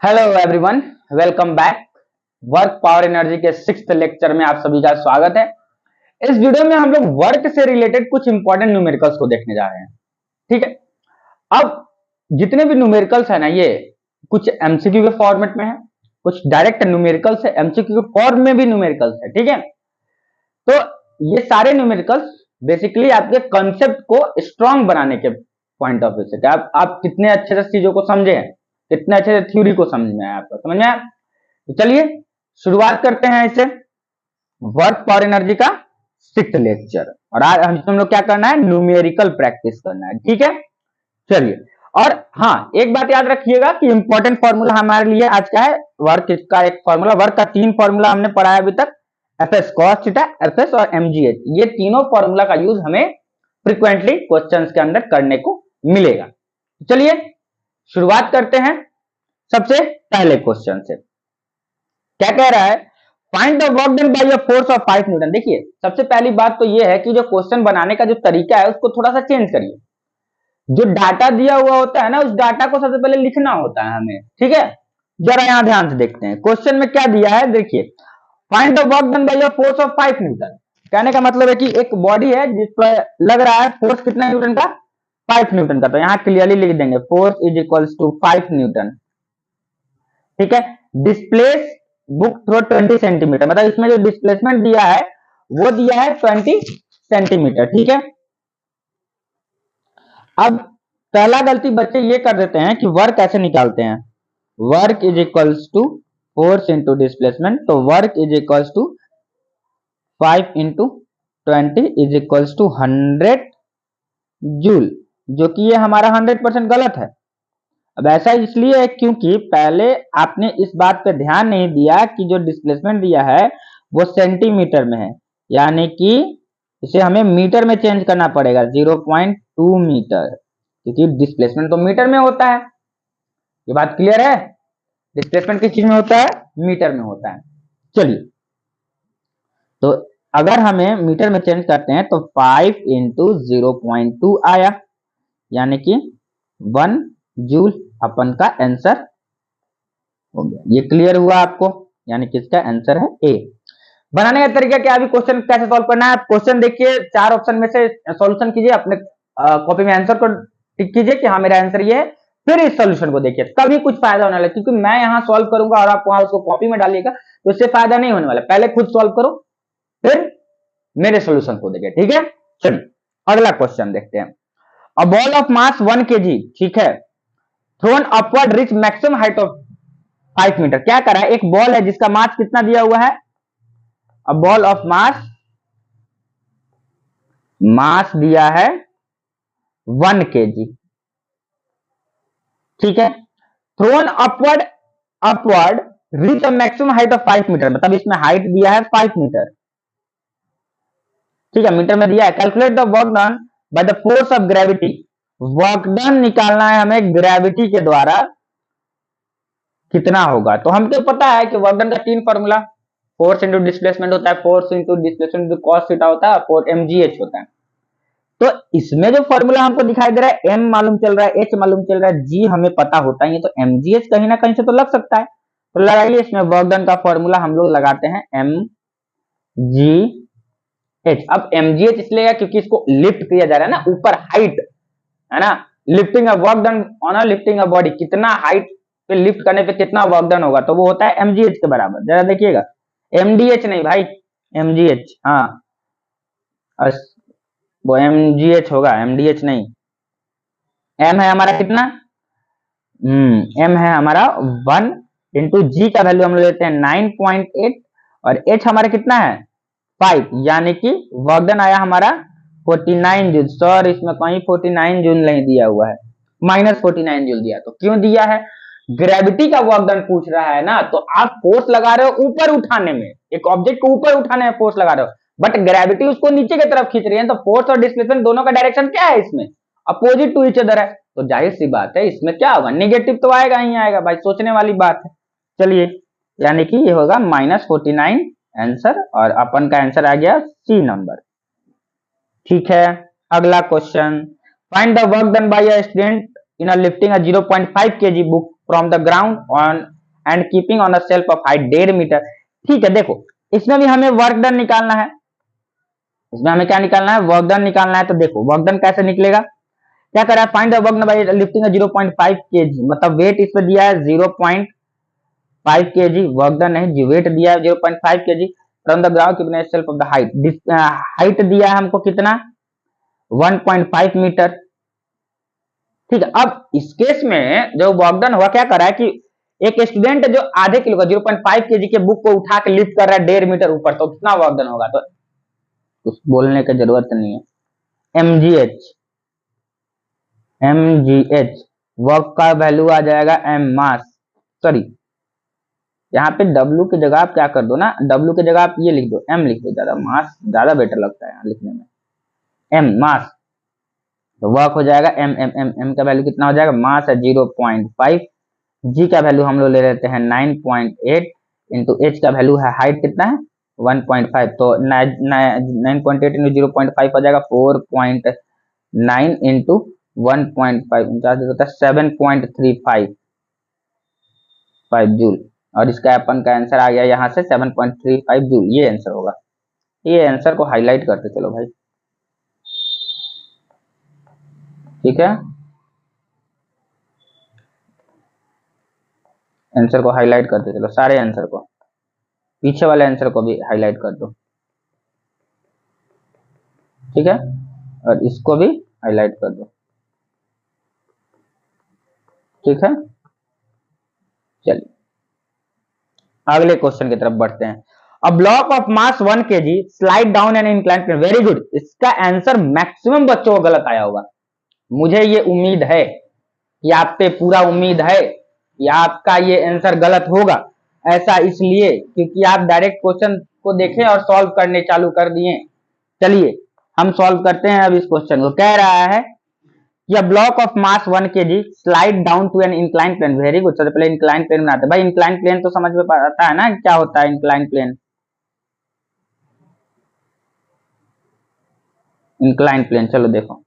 Hello everyone, welcome back. Work power energy के 6th lecture में आप सभी का स्वागत है। इस वीडियो में हम लोग वर्क से रिलेटेड कुछ इंपॉर्टेंट न्यूमेरिकल्स को देखने जा रहे हैं। ठीक है, अब जितने भी न्यूमेरिकल्स है ना, ये कुछ एमसीक्यू के फॉर्मेट में है, कुछ डायरेक्ट न्यूमेरिकल्स है, एमसीक्यू के फॉर्म में भी न्यूमेरिकल्स है। ठीक है, तो ये सारे न्यूमेरिकल्स बेसिकली आपके कंसेप्ट को स्ट्रांग बनाने के पॉइंट ऑफ व्यू से, आप कितने अच्छे से चीजों को समझे हैं, कितने अच्छे से थ्योरी को समझ में आया, आपको समझ में आया। तो चलिए शुरुआत करते हैं इसे वर्क पावर एनर्जी का 6th लेक्चर। और आज हम लोग क्या करना है, न्यूमेरिकल प्रैक्टिस करना है। ठीक है, चलिए। और हाँ, एक बात याद रखिएगा कि इंपॉर्टेंट फॉर्मूला हमारे लिए आज का है वर्क का एक फॉर्मूला। वर्क का 3 फॉर्मूला हमने पढ़ा है अभी तक, एफएस कॉस थीटा, एफएस और एमजीएच। ये तीनों फॉर्मूला का यूज हमें फ्रीक्वेंटली क्वेश्चंस के अंदर करने को मिलेगा। चलिए शुरुआत करते हैं सबसे पहले क्वेश्चन से। क्या कह रहा है, find the work done by a force of 5 Newton. देखिए सबसे पहली बात तो यह है कि जो क्वेश्चन बनाने का जो तरीका है उसको थोड़ा सा चेंज करिए। जो डाटा दिया हुआ होता है ना, उस डाटा को सबसे पहले लिखना होता है हमें। ठीक है, जरा यहां ध्यान से देखते हैं क्वेश्चन में क्या दिया है। देखिए, find the work done by a force of 5 Newton. कहने का मतलब है कि एक बॉडी है जिस पर लग रहा है फोर्स कितना न्यूटन का, 5 न्यूटन का। तो यहां क्लियरली लिख देंगे force is equals to 5 newton. ठीक है, डिस्प्लेस बुक थ्रू 20 सेंटीमीटर, मतलब इसमें जो डिस्प्लेसमेंट दिया है वो दिया है 20 सेंटीमीटर। ठीक है, अब पहला गलती बच्चे ये कर देते हैं कि वर्क कैसे निकालते हैं। Work is equals to force into displacement. तो work is equals to 5 into 20 is equals to 100 joule, जो कि ये हमारा 100% गलत है। अब ऐसा इसलिए है क्योंकि पहले आपने इस बात पे ध्यान नहीं दिया कि जो डिस्प्लेसमेंट दिया है वो सेंटीमीटर में है, यानी कि इसे हमें मीटर में चेंज करना पड़ेगा, 0.2 मीटर, क्योंकि डिस्प्लेसमेंट तो मीटर में होता है। ये बात क्लियर है, डिस्प्लेसमेंट किस चीज में होता है, मीटर में होता है। चलिए, तो अगर हमें मीटर में चेंज करते हैं तो 5 इंटू 0.2 आया, यानी कि 1 जूल अपन का आंसर हो गया। ये क्लियर हुआ आपको, यानी कि इसका आंसर है ए। बनाने का तरीका क्या, अभी क्वेश्चन कैसे सॉल्व करना है। क्वेश्चन देखिए, 4 ऑप्शन में से सॉल्यूशन कीजिए, अपने कॉपी में आंसर को टिक कीजिए कि हाँ मेरा आंसर ये है, फिर इस सॉल्यूशन को देखिए, तभी कुछ फायदा होने वाला है। क्योंकि मैं यहाँ सॉल्व करूंगा और आप वहां उसको कॉपी में डालिएगा तो इससे फायदा नहीं होने वाला। पहले खुद सॉल्व करो, फिर मेरे सॉल्यूशन को देखिए। ठीक है, चलिए अगला क्वेश्चन देखते हैं। A ball of mass 1 kg, ठीक है, thrown upward reach maximum height of 5 metre. क्या करा है, एक बॉल है जिसका मास कितना दिया हुआ है, अ बॉल ऑफ मास, मास दिया है 1 kg। ठीक है, thrown upward, upward reach maximum height of 5 metre, मतलब इसमें हाइट दिया है 5 मीटर। ठीक है, मीटर में दिया है। Calculate the work done by the force of gravity. Work done निकालना है हमें ग्रेविटी के द्वारा कितना होगा। तो हमको पता है कि वर्क डन का 3 फॉर्मूला, फोर्स इंटू डिस्प्लेसमेंट होता है, force into displacement into cos theta होता है, और mgh होता है। तो इसमें जो फॉर्मूला हमको दिखाई दे रहा है, m मालूम चल रहा है, h मालूम चल रहा है, g हमें पता होता ही है, तो mgh कहीं ना कहीं से तो लग सकता है। तो लगाइए, इसमें वर्क डन का फॉर्मूला हम लोग लगाते हैं mgh। अब mgh इसलिए क्योंकि इसको लिफ्ट किया जा रहा है ना, ऊपर हाइट है ना, lifting a work done on a lifting a body, कितना हाइट पे लिफ्ट करने पे कितना वर्क डन होगा, तो वो होता है mgh के बराबर। जरा देखिएगा, mdh नहीं भाई, mgh, हाँ वो mgh होगा, mdh नहीं। m है हमारा कितना, m है हमारा 1 इंटू जी का वैल्यू हम लोग लेते हैं 9.8, और h हमारा कितना है 5, यानी कि वर्क डन आया हमारा 49 जूल। सर इसमें कहीं 49 जूल नहीं दिया हुआ है, -49 जूल दिया। तो क्यों दिया है, ग्रेविटी का वर्क डन पूछ रहा है ना, तो आप फोर्स लगा रहे हो ऊपर उठाने में, एक ऑब्जेक्ट को ऊपर उठाने में फोर्स लगा रहे हो, बट ग्रेविटी उसको नीचे की तरफ खींच रही है। तो फोर्स और डिस्प्लेसमेंट दोनों का डायरेक्शन क्या है, इसमें अपोजिट टू ईच अदर है। तो जाहिर सी बात है इसमें क्या होगा, निगेटिव तो आएगा ही आएगा भाई, सोचने वाली बात है। चलिए, यानी कि ये होगा -49 आंसर, और अपन का आंसर आ गया सी नंबर। ठीक है, अगला question, find the work done by a student in a lifting a 0.5 kg book from the ground on and keeping on a shelf of height 1.5 metre. ठीक है, देखो इसमें भी हमें वर्क डन निकालना है, इसमें हमें क्या निकालना है, वर्क डन निकालना है। तो देखो वर्क डन कैसे निकलेगा, क्या कर रहा है, find the work done bye lifting 0.5 kg, मतलब वेट इस पे दिया है 0.5 kg, वर्क डन नहीं, वेट दिया है 0.5 kg from the ground keeping self of the height, height दिया है हमको कितना 1.5 मीटर। ठीक है, अब इस केस में जो वर्क डन हुआ, क्या कर रहा है कि एक स्टूडेंट जो आधे किलो का 0.5 kg के बुक को उठा के लिफ्ट कर रहा है 1.5 मीटर ऊपर, तो कितना वर्क डन होगा, तो कुछ बोलने की जरूरत नहीं है, mgh वर्क का वैल्यू आ जाएगा m मास, सॉरी यहाँ पे W की जगह आप क्या कर दो ना, W की जगह आप ये लिख दो, m लिख दो, ज्यादा मास ज्यादा बेटर लगता है यहाँ लिखने में, m मास, तो वर्क हो जाएगा m का वैल्यू कितना हो जाएगा, मास है 0.5, g का वैल्यू हम लोग ले लेते हैं 9.8 इंटू h का वैल्यू है हाइट कितना है 1.5, तो 9.8 इंटू 0.5 हो जाएगा 4.9 इंटू 1.5 होता है 7.35 जूल, और इसका अपन का आंसर आ गया यहाँ से 7.35 जूल, ये आंसर होगा। ये आंसर को हाईलाइट करते चलो भाई, ठीक है, आंसर को हाईलाइट करते चलो, सारे आंसर को, पीछे वाले आंसर को भी हाईलाइट कर दो, ठीक है, और इसको भी हाईलाइट कर दो, ठीक है। चलिए अगले क्वेश्चन की तरफ बढ़ते हैं। A block of mass 1 kg slide down an incline plane, very good, इसका आंसर मैक्सिमम बच्चों को गलत आया होगा, मुझे ये उम्मीद है कि आप पे पूरा उम्मीद है कि आपका ये आंसर गलत होगा। ऐसा इसलिए क्योंकि आप डायरेक्ट क्वेश्चन को देखें और सॉल्व करने चालू कर दिए। चलिए हम सॉल्व करते हैं अब इस क्वेश्चन को। कह रहा है कि a block of mass 1 kg slide down to an incline plane, very good, सबसे पहले इंक्लाइन प्लेन बनाते हैं भाई। इंक्लाइन प्लेन तो समझ में आता है ना क्या होता है इंक्लाइन प्लेन, इंक्लाइन प्लेन चलो देखो,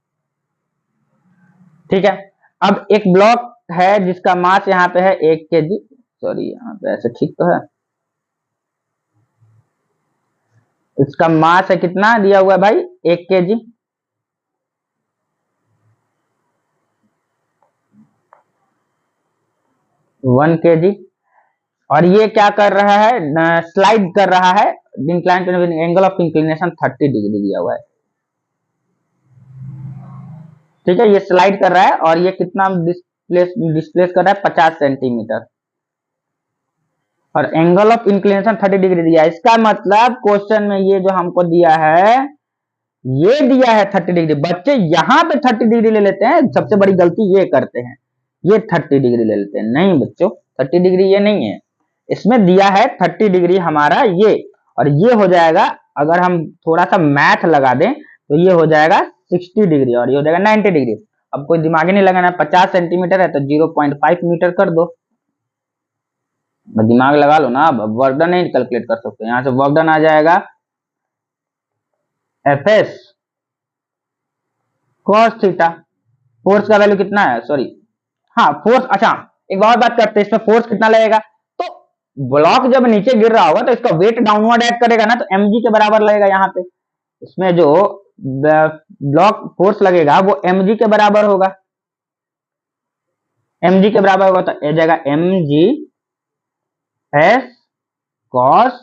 ठीक है। अब एक ब्लॉक है जिसका मास यहाँ पे है 1 kg, सॉरी यहाँ पे ऐसे ठीक तो है, इसका मास है कितना दिया हुआ है भाई 1 kg, 1 kg, और ये क्या कर रहा है, स्लाइड कर रहा है, incline plane angle of inclination 30 degree दिया हुआ है, ठीक है, ये स्लाइड कर रहा है और ये कितना डिस्प्लेस कर रहा है 50 सेंटीमीटर, और एंगल ऑफ इंक्लिनेशन 30 डिग्री दिया है। इसका मतलब क्वेश्चन में ये जो हमको दिया है, ये दिया है 30 डिग्री, बच्चे यहाँ पे 30 डिग्री ले लेते हैं, सबसे बड़ी गलती ये करते हैं, ये 30 डिग्री ले लेते हैं, नहीं बच्चों 30 डिग्री ये नहीं है, इसमें दिया है 30 डिग्री हमारा ये, और ये हो जाएगा, अगर हम थोड़ा सा मैथ लगा दें तो ये हो जाएगा 60 डिग्री और ये हो जाएगा 90 डिग्री। अब कोई दिमाग ही नहीं लगाना, 50 सेंटीमीटर है तो 0.5 मीटर कर दो, दिमाग लगा लो ना, अब वर्क डन नहीं कैलकुलेट कर सकते, यहाँ से वर्क डन आ जाएगा F S cos theta, force का वैल्यू कितना है, सॉरी हाँ फोर्स, अच्छा एक और बात करते हैं, इसमें फोर्स कितना लगेगा, तो ब्लॉक जब नीचे गिर रहा होगा तो इसका वेट डाउनवर्ड ऐड करेगा ना, तो mg के बराबर लगेगा, यहाँ पे इसमें जो ब्लॉक फोर्स लगेगा वो mg के बराबर होगा, mg के बराबर होगा, तो ये जाएगा mg S cos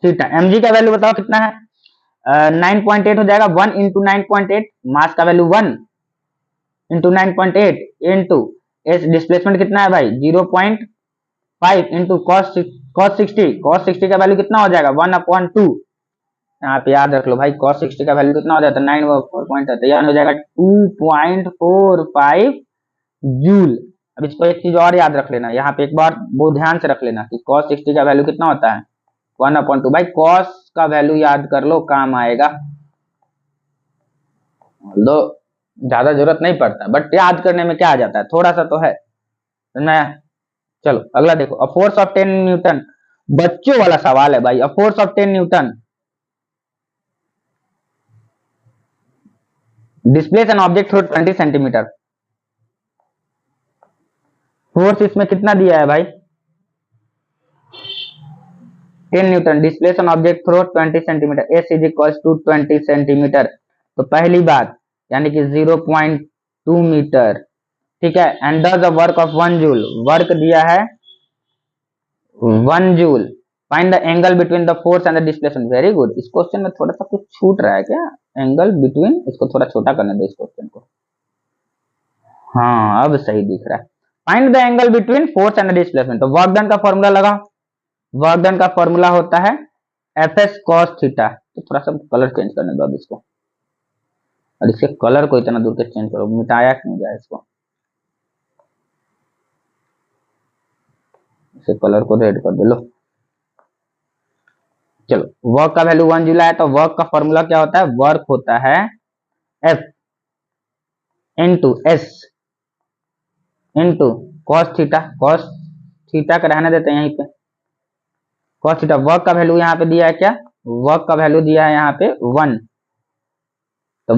theta, mg का वैल्यू बताओ कितना है, 9.8 हो जाएगा, 1 इंटू 9.8, मास का value 1 into 9.8 into S displacement कितना है भाई 0.5 इंटू कॉस 60 का वैल्यू कितना हो जाएगा 1/2, यहाँ पे याद रख लो भाई, cos 60 का वैल्यू कितना हो जाता है 9 तैयार हो जाएगा 2.45 जूल। अब इसको एक चीज और याद रख लेना, यहाँ पे एक बार बहुत ध्यान से रख लेना कि cos 60 का वैल्यू कितना होता है 1/2, भाई cos का वैल्यू याद कर लो काम आएगा, लो ज्यादा जरूरत नहीं पड़ता बट याद करने में क्या आ जाता है थोड़ा सा तो है मैं। चलो अगला देखो, अ फोर्स ऑफ 10 न्यूटन, बच्चों वाला सवाल है भाई, a force of 10 newton displace an object through 20 centimetre, force इसमें कितना दिया है भाई, 10 newton. Displace on object through 20 centimetre, S is equals to 20 centimetre. तो पहली बात यानी कि 0.2 मीटर, ठीक है। And does a work of 1 joule, work दिया है 1 joule. Find the angle between the force and the displacement. Very good. इस क्वेश्चन में थोड़ा सा कुछ छूट रहा है क्या, एंगल बिटवीन, इसको थोड़ा छोटा करने दो इस क्वेश्चन को। हाँ अब सही दिख रहा है। Find the angle between force and the displacement. तो वर्क डन का फॉर्मूला लगा, वर्क डन का फॉर्मूला होता है एफ एस कॉस थीटा। तो थोड़ा सा कलर चेंज करने दो अब इसको, और इसके कलर को इतना दूर के चेंज करो, मिटाया क्यों जाए इसको, इसे कलर को रेड कर दो। लो चलो, वर्क का वैल्यू 1 जूल है, तो वर्क का फॉर्मूला क्या होता है, वर्क होता है F into S into cos theta. Cos theta का रहने देते हैं यहीं पे, कॉस थीटा। वर्क का वैल्यू यहाँ पे दिया है क्या, वर्क का वैल्यू दिया है यहाँ पे 1, तो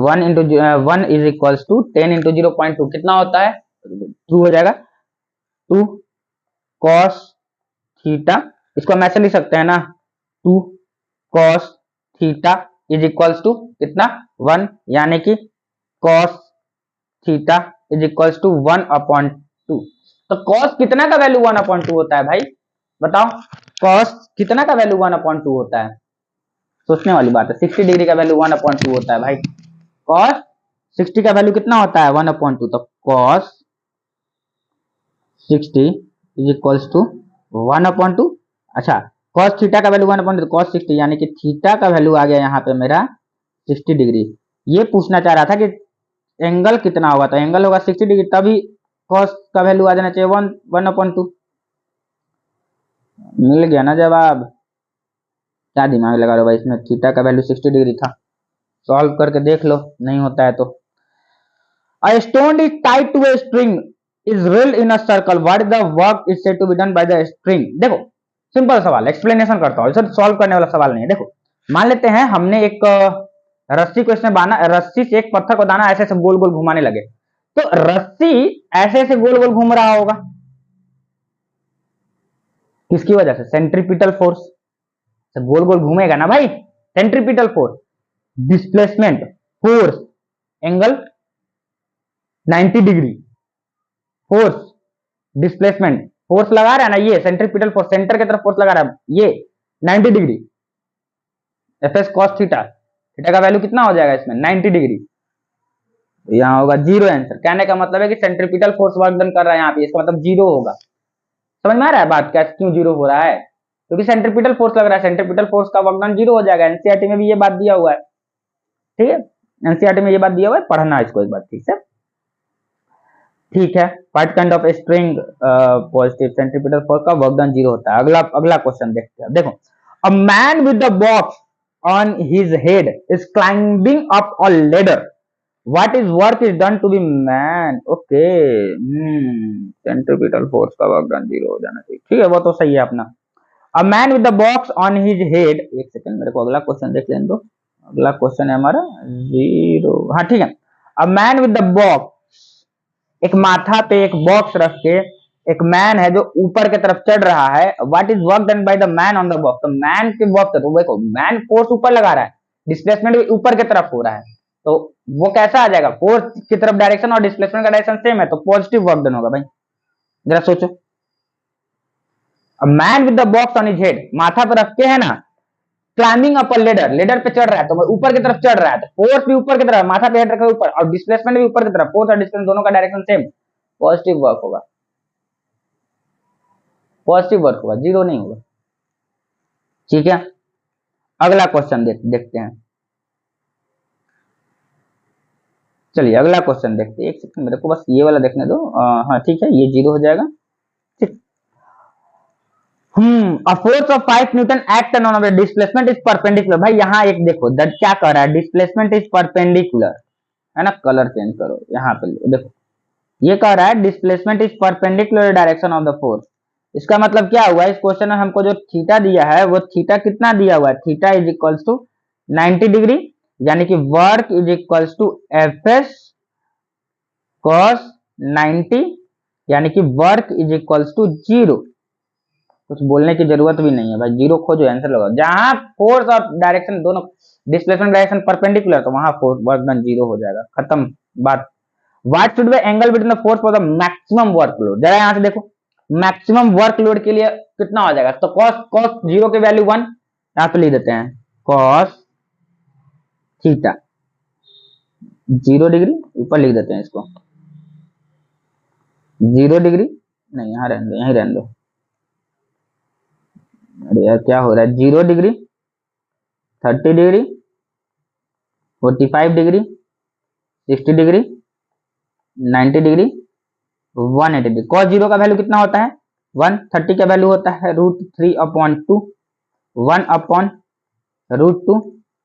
1 into 1 is equals to 10 into 0.2 कितना होता है, 2 हो जाएगा। 2 कॉस थीटा, इसको हम ऐसे लिख सकते हैं ना, 2 cos theta is equals to कितना 1, यानी कि cos theta is equals to 1/2। तो कॉस कितना का वैल्यू 1/2 होता है भाई, बताओ। कॉस कितना का वैल्यू 1/2 होता है, सोचने वाली बात है। 60 डिग्री का वैल्यू 1/2 होता है भाई। कॉस 60 का वैल्यू कितना होता है 1/2, तो कॉस 60 इज इक्वल्स टू 1/2। अच्छा, कॉस थीटा का वैल्यू 1/2, कॉस 60 यानी कि थीटा का वैल्यू आ गया यहाँ पे मेरा 60 डिग्री। ये पूछना चाह रहा था कि एंगल कितना होगा, तो एंगल होगा 60 डिग्री, तभी कॉस का वैल्यू आ जाना चाहिए 1/2। मिल गया ना जवाब। क्या दिमाग लगा रहे भाई, इसमें थीटा का वैल्यू 60 डिग्री था, सॉल्व करके देख लो, नहीं होता है तो। A stone is tied to a string is rolled in a circle. What is the work is said to be done by the string? देखो सिंपल सवाल, एक्सप्लेनेशन करता हूँ, इसे सॉल्व करने वाला सवाल नहीं है। देखो मान लेते हैं हमने एक रस्सी को इसमें बांधा, रस्सी से एक पत्थर को दाना ऐसे ऐसे गोल गोल घुमाने लगे, तो रस्सी ऐसे ऐसे गोल गोल घूम रहा होगा, किसकी वजह से, सेंट्रीपिटल फोर्स से गोल गोल घूमेगा ना भाई, centripetal force. Displacement force angle 90 degree, force displacement force लगा रहा है ना, ये सेंट्रीपिटल फोर्स सेंटर की तरफ फोर्स लगा रहा है, ये 90 degree. F S cos theta, theta का वैल्यू कितना हो जाएगा इसमें 90 डिग्री, तो यहाँ होगा 0 आंसर। कहने का मतलब है कि सेंट्रीपिटल फोर्स वर्क डन कर रहा है यहाँ पे, इसका मतलब 0 होगा। समझ में आ रहा है बात, क्या क्यों 0 हो रहा है, क्योंकि सेंट्रीपिटल फोर्स लग रहा है, सेंट्रीपिटल फोर्स का वर्क डन 0 हो जाएगा। एनसीईआरटी में भी ये बात दिया हुआ है, ठीक है, एनसीईआरटी में ये बात दिया हुआ है, पढ़ना इसको एक बार ठीक से, ठीक है। What kind of string positive centripetal force का वर्क डन 0 होता है। अगला क्वेश्चन देखते हैं। देखो, a man with the box on his head is climbing up a ladder, what is work is done to be man. Okay, centripetal force का work done 0 हो जाना चाहिए, ठीक है, वो तो सही है अपना। अ man with the box on his head, एक सेकंड मेरे को अगला क्वेश्चन देख लेने दो। अगला क्वेश्चन है हमारा 0, हाँ ठीक है। अ मैन विद द बॉक्स, एक माथा पे एक बॉक्स रख के एक मैन है जो ऊपर की तरफ चढ़ रहा है, what is work done by the man on the box. तो मैन के बॉक्स, तो देखो मैन फोर्स ऊपर लगा रहा है, डिस्प्लेसमेंट भी ऊपर की तरफ हो रहा है, तो वो कैसा आ जाएगा, फोर्स की तरफ डायरेक्शन और डिस्प्लेसमेंट का डायरेक्शन सेम है, तो पॉजिटिव वर्क डन होगा भाई। जरा सोचो, man with the box on his head, माथा पर रख के है ना, क्लाइंबिंग अप लेडर, लेडर पे चढ़ रहा है, तो ऊपर की तरफ चढ़ रहा है, तो फोर्स भी ऊपर की तरफ, माथा पे हेड रखा ऊपर, और डिस्प्लेसमेंट भी ऊपर की तरफ, फोर्स और डिस्प्लेसमेंट दोनों का डायरेक्शन सेम, पॉजिटिव वर्क होगा, पॉजिटिव वर्क होगा, 0 नहीं होगा, ठीक है। अगला क्वेश्चन देखते हैं, चलिए अगला क्वेश्चन देखते हैं। एक सेकंड मेरे को बस ये वाला देखने दो, हाँ ठीक है, ये 0 हो जाएगा, ठीक। A force of 5 Newton act on the displacement is perpendicular. भाई यहाँ एक देखो क्या कह रहा है, डिस्प्लेसमेंट इज परपेंडिकुलर, है ना, कलर चेंज करो, यहाँ पे देखो ये कह रहा है displacement is perpendicular direction of the force. इसका मतलब क्या हुआ, इस क्वेश्चन में हमको जो थीटा दिया है वो थीटा कितना दिया हुआ है, theta is equals to 90 degree, यानी कि work is equals to F S cos 90 यानी कि वर्क इज इक्वल्स टू 0। कुछ बोलने की जरूरत भी नहीं है भाई, 0 खोजो, आंसर लगाओ। जहां फोर्स और डायरेक्शन दोनों, डिस्प्लेसमेंट डायरेक्शन परपेंडिकुलर, तो वहां फोर्स वर्क डन 0 हो जाएगा, खत्म बात। What should be angle between the force for the maximum workload. जरा यहां से देखो, मैक्सिमम वर्कलोड के लिए कितना हो जाएगा, तो कॉस कॉस 0 की वैल्यू 1, यहां पे लिख देते हैं कॉस थीटा 0 डिग्री, ऊपर लिख देते हैं इसको 0 डिग्री, नहीं यहां रहने दो, यहीं रहने दो। अरे यार क्या हो रहा है, 0 degree, 30 degree, 45 degree, 60 degree, 90 degree, 180 degree. Cos 0 का वैल्यू कितना होता है 1, 30 का वैल्यू होता है √3/2, 1/√2,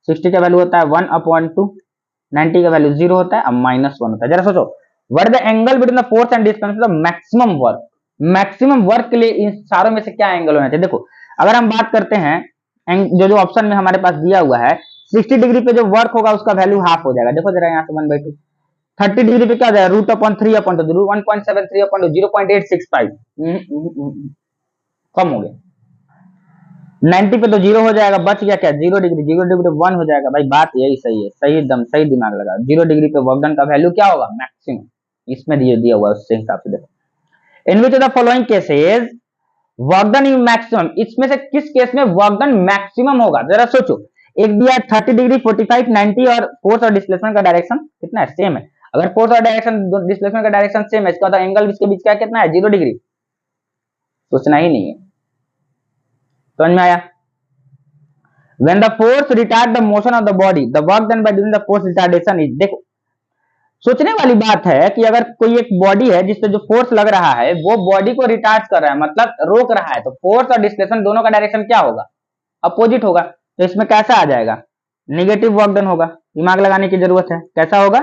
60 का वैल्यू होता है 1/2, 90 का वैल्यू 0 होता है, अब -1 होता है। जरा सोचो, what the angle between the force and distance the maximum work. Maximum work के लिए इन सारों में से क्या एंगल होना चाहिए। देखो अगर हम बात करते हैं, जो जो ऑप्शन में हमारे पास दिया हुआ है, 60 डिग्री पे जो वर्क होगा उसका वैल्यू हाफ हो जाएगा। देखो जरा यहाँ से 1/2, 30 डिग्री पे क्या हो जाएगा √3/2, 1.73/2, 0.865, कम हो गया। 90 पे तो 0 हो जाएगा, बच गया क्या 0 डिग्री, 0 डिग्री 1 हो जाएगा। भाई बात यही सही है, सही एकदम सही दिमाग लगा। 0 डिग्री पे वर्क डन का वैल्यू क्या होगा मैक्सिमम, इसमें दिया हुआ उससे हिसाब से देखो। In which of the following cases work done in maximum, इसमें से किस केस में वर्क डन मैक्सिमम होगा, जरा सोचो। एक दिया 30 डिग्री, 45, 90 और फोर्स और डिस्प्लेसमेंट का डायरेक्शन कितना है, सेम है। अगर फोर्स और डायरेक्शन डिस्प्लेसमेंट का डायरेक्शन सेम है, इसका मतलब एंगल इसके बीच का कितना है 0 डिग्री। सोचना ही नहीं है, समझ में आया। When the force retard the motion of the body, the work done by doing the force retardation is, देखो सोचने वाली बात है कि अगर कोई एक बॉडी है जिससे जो फोर्स लग रहा है वो बॉडी को रिटार्ड कर रहा है, मतलब रोक रहा है, तो फोर्स और डिस्प्लेसमेंट दोनों का डायरेक्शन क्या होगा, अपोजिट होगा। तो इसमें कैसा आ जाएगा, निगेटिव वर्क डन होगा। दिमाग लगाने की जरूरत है, कैसा होगा,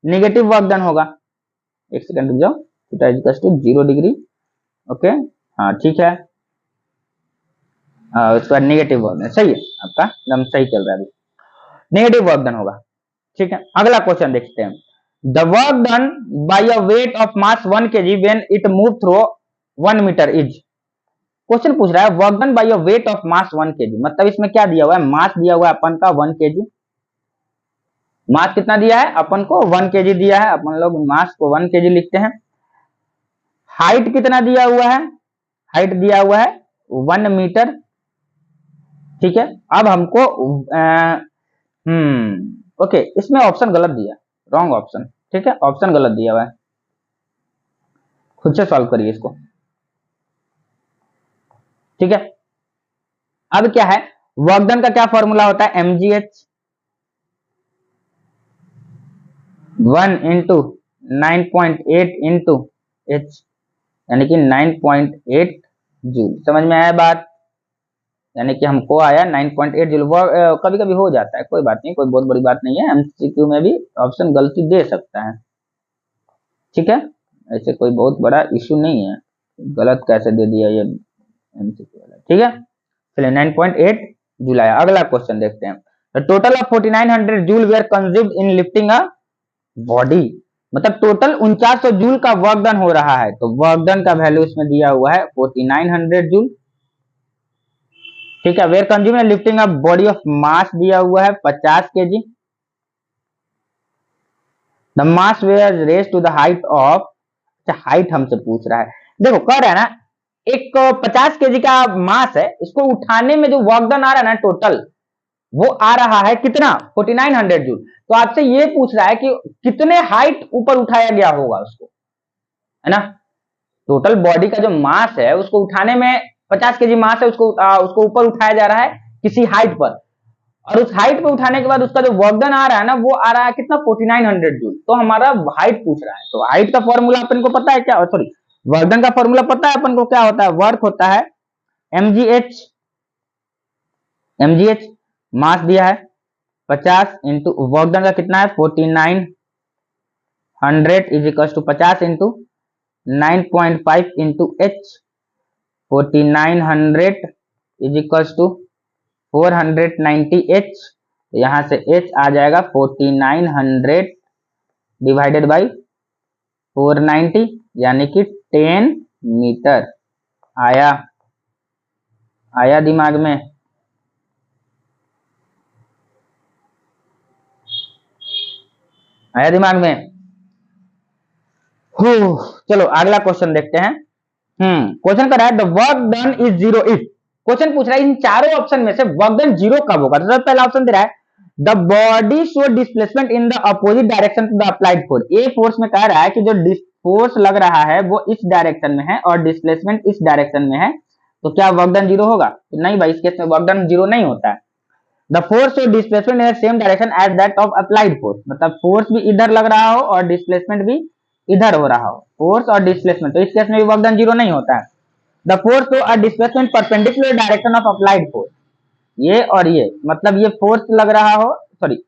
निगेटिव वर्क डन होगा। एक सेकंड रुक जाओ, theta equals to 0 degree, okay हाँ ठीक है। उसके बाद नेगेटिव वर्क डन, सही है आपका, एकदम सही चल रहा है अभी, नेगेटिव वर्क डन होगा। ठीक है, अगला क्वेश्चन देखते हैं। The work done by a weight of mass 1 kg when it move through 1 metre is. Question पूछ रहा है work done by a weight of mass 1 kg, मतलब इसमें क्या दिया हुआ है, मास दिया हुआ है अपन का 1 kg। मास कितना दिया है अपन को 1 kg दिया है, अपन लोग मास को 1 kg लिखते हैं। हाइट कितना दिया हुआ है, हाइट दिया हुआ है 1 मीटर। ठीक है, अब हमको ओके इसमें ऑप्शन गलत दिया, रॉन्ग ऑप्शन। ठीक है, ऑप्शन गलत दिया हुआ है, खुद से सॉल्व करिए इसको। ठीक है, अब क्या है, वर्क डन का क्या फॉर्मूला होता है, mgh 1 इंटू 9.8 इंटू h, यानी कि 9.8 जूल। समझ में आया बात, यानी कि हमको आया 9.8 जूल। कभी कभी हो जाता है, कोई बात नहीं, कोई बहुत बड़ी बात नहीं है, एमसीक्यू में भी ऑप्शन गलती दे सकता है। ठीक है, ऐसे कोई बहुत बड़ा इशू नहीं है, गलत कैसे दे दिया ये एमसीक्यू वाला। ठीक है, चलिए 9.8 जूल आया। अगला क्वेश्चन देखते हैं। The total of 4900 joule were consumed in lifting a body, मतलब टोटल 4900 जूल का वर्क डन हो रहा है, तो वर्क डन का वैल्यू इसमें दिया हुआ है 4900 जूल। ठीक है, were consume in lifting a body of mass दिया हुआ है 50 kg। The mass were raise to the height of, height हमसे पूछ रहा है। देखो कह रहा है ना, एक 50 kg का मास है, इसको उठाने में जो वर्क डन आ रहा है ना टोटल, वो आ रहा है कितना 4900 जूल। तो आपसे ये पूछ रहा है कि कितने हाइट ऊपर उठाया गया होगा उसको, है ना। टोटल बॉडी का जो मास है उसको उठाने में 50 kg मास है, उसको ऊपर उठाया जा रहा है किसी हाइट पर, और उस हाइट पे उठाने के बाद उसका जो वर्क डन आ रहा है ना वो आ रहा है कितना 4900 जूल। तो हमारा हाइट पूछ रहा है, तो हाइट का फॉर्मूला अपन को पता है क्या, सॉरी वर्क डन का फॉर्मूला पता है अपन को, क्या होता है, वर्क होता है mgh, mgh मास दिया है 50 इंटू वर्क डन का कितना है 4900 is equal to 50 into 9.5 into h, 4900 is equal to 490h, यहां से h आ जाएगा 4900 डिवाइडेड बाई 490, यानी कि 10 मीटर। आया आया दिमाग में? आया दिमाग में? चलो अगला क्वेश्चन देखते हैं। क्वेश्चन कर रहा है the work done is zero if. Question पूछ रहा है इन चारों ऑप्शन में से वर्क डन जीरो कब होगा। तो सबसे पहला ऑप्शन दे रहा है the body show displacement in the opposite direction to the applied force. A force में कह रहा है कि जो फोर्स लग रहा है वो इस डायरेक्शन में है और डिस्प्लेसमेंट इस डायरेक्शन में है, तो क्या वर्क डन जीरो होगा? तो नहीं भाई, इस केस में वर्क डन जीरो नहीं होता है। The force show displacement in same direction as that of applied force. मतलब फोर्स भी इधर लग रहा हो और डिस्प्लेसमेंट भी इधर हो रहा हो, फोर्स और डिस्प्लेसमेंट, तो इस केस में भी वर्क डन जीरो नहीं होता है। The force show a displacement perpendicular direction of applied force. ये और ये, मतलब ये फोर्स लग रहा हो, सॉरी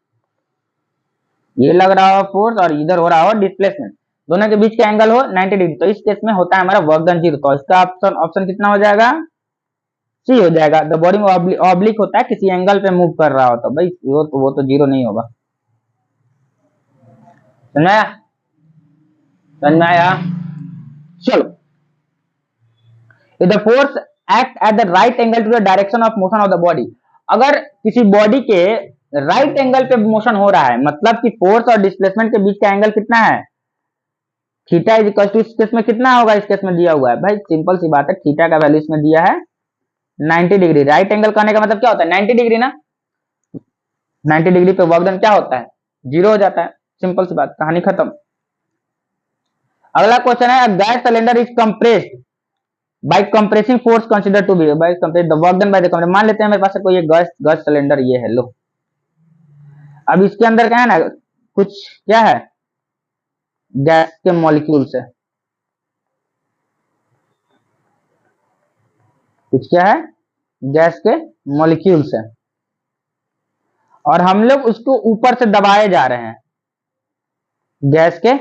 ये लग रहा हो फोर्स और इधर हो रहा हो डिस्प्लेसमेंट, दोनों के बीच का एंगल हो 90 डिग्री, तो इस केस में होता है हमारा वर्क डन जीरो। तो इसका ऑप्शन कितना हो जाएगा? सी हो जाएगा। द बॉडी में ऑब्लिक होता है, किसी एंगल पे मूव कर रहा हो तो भाई वो तो जीरो नहीं होगा। समझ में आया? चलो, the force act at the right angle to the direction of motion of the body. अगर किसी बॉडी के राइट एंगल पे मोशन हो रहा है, मतलब कि फोर्स और डिस्प्लेसमेंट के बीच का एंगल कितना है? थीटा इज इक्वल टू, इस केस में कितना होगा? इस केस में दिया हुआ है भाई, सिंपल सी बात है, थीटा का वैल्यू इसमें दिया है 90 डिग्री। राइट एंगल कहने का मतलब क्या होता है? 90 डिग्री ना। 90 डिग्री पे वर्क डन क्या होता है? जीरो हो जाता है। सिंपल सी बात, कहानी खत्म। अगला क्वेश्चन है gas cylinder is compressed by compressing force consider to be by compress the work done by the compress. मान लेते हैं मेरे पास कोई गैस सिलेंडर ये है, लो। अब इसके अंदर क्या है ना, कुछ क्या है, गैस के मॉलिक्यूल्स है, कुछ क्या है, गैस के मॉलिक्यूल्स है, और हम लोग उसको ऊपर से दबाए जा रहे हैं, गैस के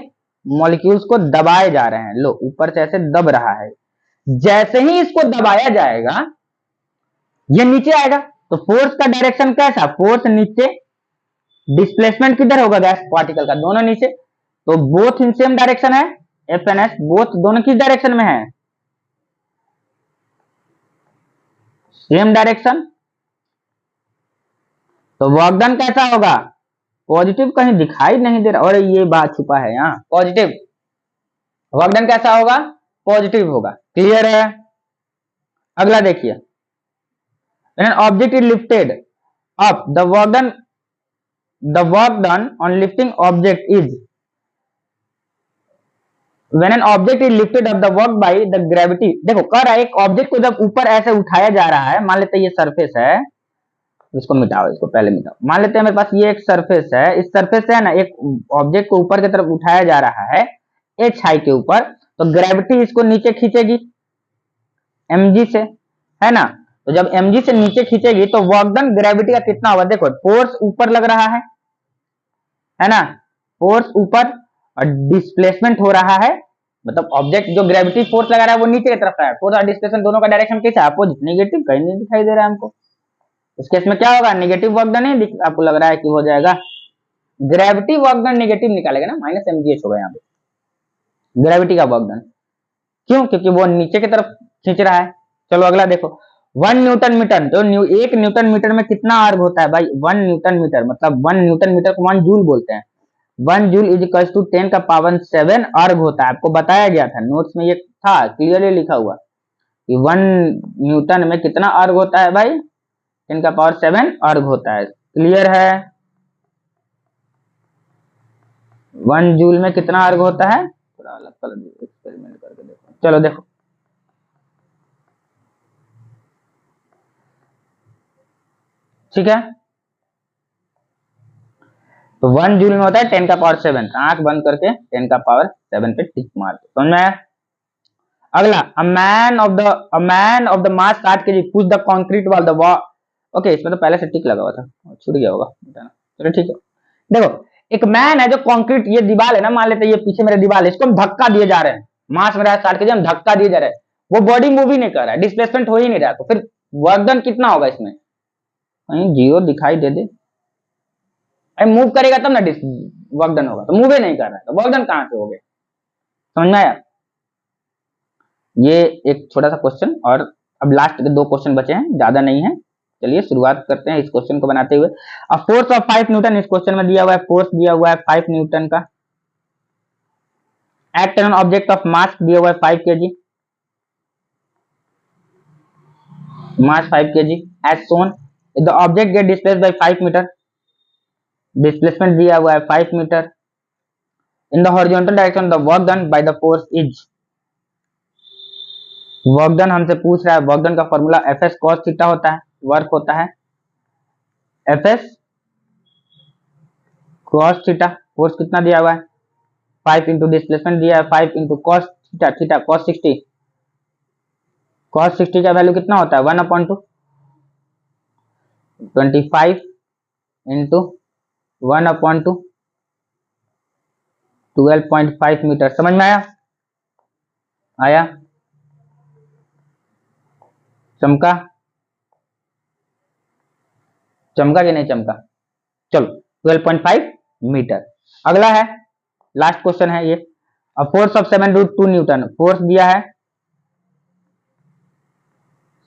मॉलिक्यूल्स को दबाए जा रहे हैं। लो, ऊपर से ऐसे दब रहा है, जैसे ही इसको दबाया जाएगा ये नीचे आएगा, तो फोर्स का डायरेक्शन कैसा? फोर्स नीचे, डिस्प्लेसमेंट किधर होगा? गैस पार्टिकल का, दोनों नीचे, तो बोथ इन सेम डायरेक्शन है। एफ एन एस बोथ दोनों किस डायरेक्शन में है? Same direction. तो वर्क डन कैसा होगा? पॉजिटिव। कहीं दिखाई नहीं दे रहा, और ये बात छुपा है यहाँ, पॉजिटिव। वर्क डन कैसा होगा? पॉजिटिव होगा। क्लियर है? अगला देखिए, when an object is lifted up, the work done on lifting object is, when an object is lifted up, the work by the gravity। देखो कर रहा है, एक ऑब्जेक्ट को जब ऊपर ऐसे उठाया जा रहा है, मान लेते हैं ये सरफेस है, इसको मिटाओ, इसको पहले मिटाओ। मान लेते हैं मेरे पास ये एक सरफेस है, इस सरफेस से है ना एक ऑब्जेक्ट को ऊपर की तरफ उठाया जा रहा है h हाइट के ऊपर, तो ग्रेविटी इसको नीचे खींचेगी mg से, है ना। तो जब mg से नीचे खींचेगी तो वर्क डन ग्रेविटी का कितना होगा? देखो फोर्स ऊपर लग रहा है ना, फोर्स ऊपर, और डिस्प्लेसमेंट हो रहा है, मतलब ऑब्जेक्ट जो ग्रेविटी फोर्स लगा रहा है वो नीचे की तरफ है, फोर्स और डिस्प्लेसमेंट दोनों का डायरेक्शन कैसा है? Opposite, negative. कहीं नहीं दिखाई दे रहा है हमको। इस केस में क्या होगा? नेगेटिव वर्क डन है। आपको लग रहा है कि हो जाएगा, ग्रेविटी वर्क डन नेगेटिव निकालेगा ना, माइनस mgh होगा यहाँ पे ग्रेविटी का वर्क डन। क्यों? क्योंकि वो नीचे की तरफ खींच रहा है। चलो अगला देखो, 1 न्यूटन मीटर, तो 1 न्यूटन मीटर में कितना अर्ग होता है भाई? 1 न्यूटन मीटर, मतलब 1 न्यूटन मीटर को 1 जूल बोलते हैं। 1 जूल इज इक्वल टू 10 का पावर 7 अर्ग होता है। आपको बताया गया था, नोट्स में ये था क्लियरली लिखा हुआ कि 1 न्यूटन में कितना अर्ग होता है भाई? 10 का पावर 7 अर्ग होता है। क्लियर है? 1 जूल में कितना अर्ग होता है? थोड़ा अलग कलर एक्सपेरिमेंट करके देखो। चलो देखो, ठीक है, तो 1 जूल में होता है 10 का पावर 7। आंख बंद करके 10 का पावर 7 पे टिक मार दो। समझ में आया? अगला, a man of the mass 60 kg push the concrete wall the wall. Okay, इसमें तो पहले से टिक लगा हुआ था, छूट गया होगा, चलो ठीक है। देखो, एक मैन है जो कंक्रीट, ये दीवार है ना, मान लेते हैं ये पीछे मेरे दीवार है, इसको हम धक्का दिए जा रहे हैं, मास मेरा 60 kg, हम धक्का दिए जा रहे हैं, वो बॉडी मूव ही नहीं कर रहा है, डिस्प्लेसमेंट हो ही नहीं रहा, तो फिर वर्क डन कितना होगा इसमें? कहीं जीरो दिखाई दे दे, मूव करेगा तब ना वर्क डन होगा, तो मूव ही नहीं कर रहा है, तो वर्क डन कहां से हो गया? समझ में आया? ये एक छोटा सा क्वेश्चन, और अब लास्ट के 2 क्वेश्चन बचे हैं, ज्यादा नहीं है। चलिए शुरुआत करते हैं इस क्वेश्चन को बनाते हुए। अब फोर्स ऑफ 5 न्यूटन इस क्वेश्चन में दिया हुआ है, फोर्स दिया हुआ है 5 न्यूटन का। Act on object of mass दिया हुआ है 5 KG, mass 5 kg as shown. The object get displaced by 5 metre, displacement दिया हुआ है 5 metre. In the horizontal direction the work done by the force is, work done हमसे पूछ रहा है। वर्क डन का formula F S cos theta होता है, वर्क होता है F S cos theta. Force कितना दिया हुआ है 5 इंटू डिस्प्लेसमेंट दिया है 5 into cos theta, theta cos 60, cos 60 का वैल्यू कितना होता है 1/2, 25 इंटू 1/2, 12.5 मीटर। समझ में आया? आया? चमका? चमका कि नहीं चमका? चलो 12.5 मीटर। अगला है, लास्ट क्वेश्चन है ये। अब फोर्स ऑफ 7√2 न्यूटन, फोर्स दिया है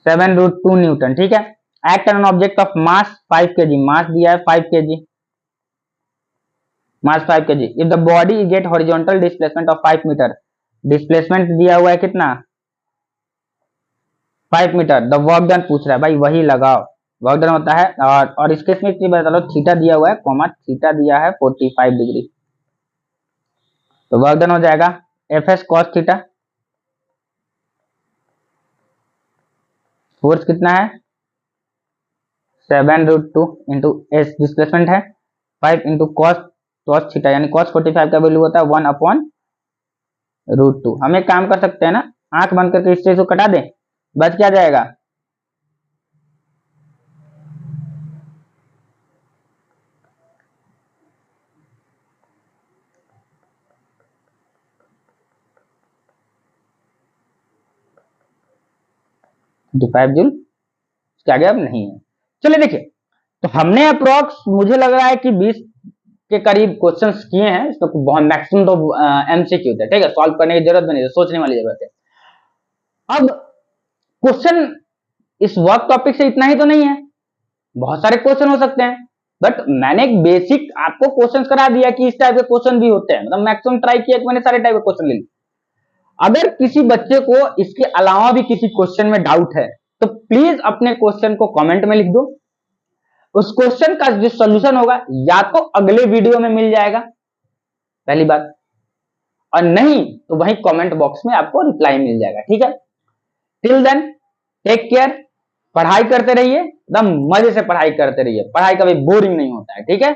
7√2 न्यूटन, ठीक है। Act on object of mass 5 KG, mass दिया है 5 KG, mass 5 KG. If the body get horizontal displacement of 5 metre, displacement दिया हुआ है कितना 5 मीटर। द वर्क डन पूछ रहा है, भाई वही लगाओ, वर्क डन होता है। और इसके इसमें बता लो, थीटा दिया हुआ है, कॉमा थीटा दिया है 45 डिग्री, तो वर्क डन हो जाएगा F S cos theta. Force कितना है 7√2 इंटू एस, डिस्प्लेसमेंट है 5 इंटू कॉस कॉस थीटा, यानी कॉस 45 का वैल्यू होता है 1/√2। हम एक काम कर सकते हैं ना, आंख बंद करके इस चीज को कटा दें, बच क्या जाएगा जूल, क्या गया अब नहीं है। चलिए देखिए, तो हमने अप्रोक्स मुझे लग रहा है कि 20 के करीब क्वेश्चंस किए हैं, इसमें बहुत मैक्सिमम तो एमसीक्यू थे, ठीक है, सॉल्व करने की जरूरत भी नहीं, सोचने वाली जरूरत है। अब क्वेश्चन इस वर्क टॉपिक से इतना ही तो नहीं है, बहुत सारे क्वेश्चन हो सकते हैं, बट मैंने एक बेसिक आपको क्वेश्चन करा दिया कि इस टाइप के क्वेश्चन भी होते हैं, मतलब मैक्सिमम ट्राई किया कि मैंने सारे टाइप के क्वेश्चन ले लिए। अगर किसी बच्चे को इसके अलावा भी किसी क्वेश्चन में डाउट है तो प्लीज अपने क्वेश्चन को कमेंट में लिख दो, उस क्वेश्चन का जो सोल्यूशन होगा या तो अगले वीडियो में मिल जाएगा, पहली बात, और नहीं तो वही कमेंट बॉक्स में आपको रिप्लाई मिल जाएगा, ठीक है। टिल देन टेक केयर, पढ़ाई करते रहिए, एकदम मजे से पढ़ाई करते रहिए, पढ़ाई कभी बोरिंग नहीं होता है, ठीक है।